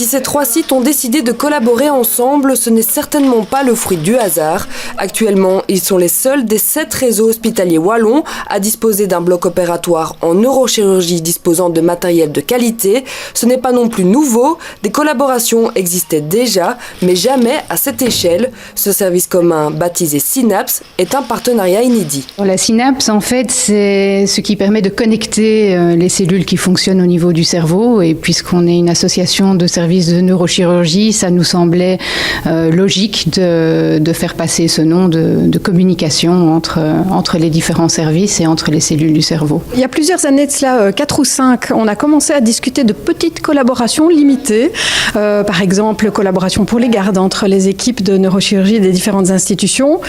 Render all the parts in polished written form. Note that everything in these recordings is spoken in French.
Si ces 3 sites ont décidé de collaborer ensemble, ce n'est certainement pas le fruit du hasard. Actuellement, ils sont les seuls des 7 réseaux hospitaliers wallons à disposer d'un bloc opératoire en neurochirurgie disposant de matériel de qualité. Ce n'est pas non plus nouveau, des collaborations existaient déjà, mais jamais à cette échelle. Ce service commun, baptisé Synapse, est un partenariat inédit. La Synapse, en fait, c'est ce qui permet de connecter les cellules qui fonctionnent au niveau du cerveau. Et puisqu'on est une association de services de neurochirurgie, ça nous semblait logique de faire passer ce nom de communication entre les différents services et entre les cellules du cerveau. Il y a plusieurs années de cela, 4 ou 5, on a commencé à discuter de petites collaborations limitées. Par exemple, collaboration pour les gardes entre les équipes de neurochirurgie des différentes institutions.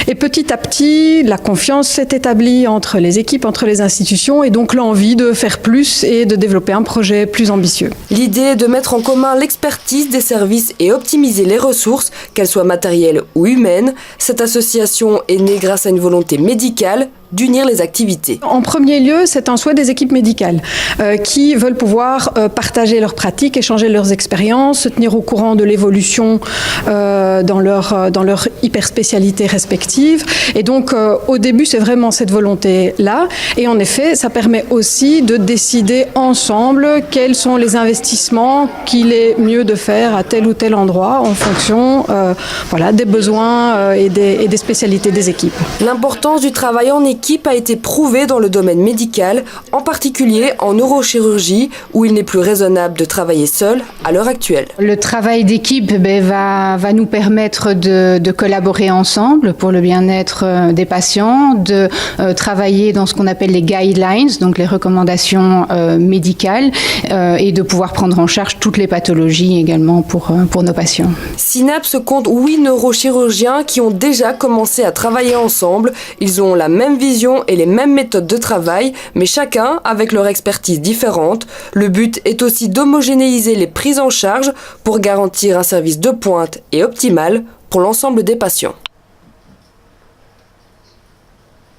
Et petit à petit, la confiance s'est établie entre les équipes, entre les institutions, et donc l'envie de faire plus et de développer un projet plus ambitieux. L'idée est de mettre en commun l'expertise des services et optimiser les ressources, qu'elles soient matérielles ou humaines. Cette association est née grâce à une volonté médicale d'unir les activités. En premier lieu, c'est un souhait des équipes médicales qui veulent pouvoir partager leurs pratiques, échanger leurs expériences, se tenir au courant de l'évolution dans leur hyperspécialité respective. Et donc, au début, c'est vraiment cette volonté-là. Et en effet, ça permet aussi de décider ensemble quels sont les investissements qu'il est mieux de faire à tel ou tel endroit en fonction des besoins et des spécialités des équipes. L'importance du travail en équipe a été prouvée dans le domaine médical, en particulier en neurochirurgie, où il n'est plus raisonnable de travailler seul à l'heure actuelle. Le travail d'équipe va nous permettre de collaborer ensemble pour le bien-être des patients, de travailler dans ce qu'on appelle les guidelines, donc les recommandations médicales, et de pouvoir prendre en charge toutes les pathologies également pour nos patients. Synapse compte 8 neurochirurgiens qui ont déjà commencé à travailler ensemble. Ils ont la même vision et les mêmes méthodes de travail, mais chacun avec leur expertise différente. Le but est aussi d'homogénéiser les prises en charge pour garantir un service de pointe et optimal pour l'ensemble des patients.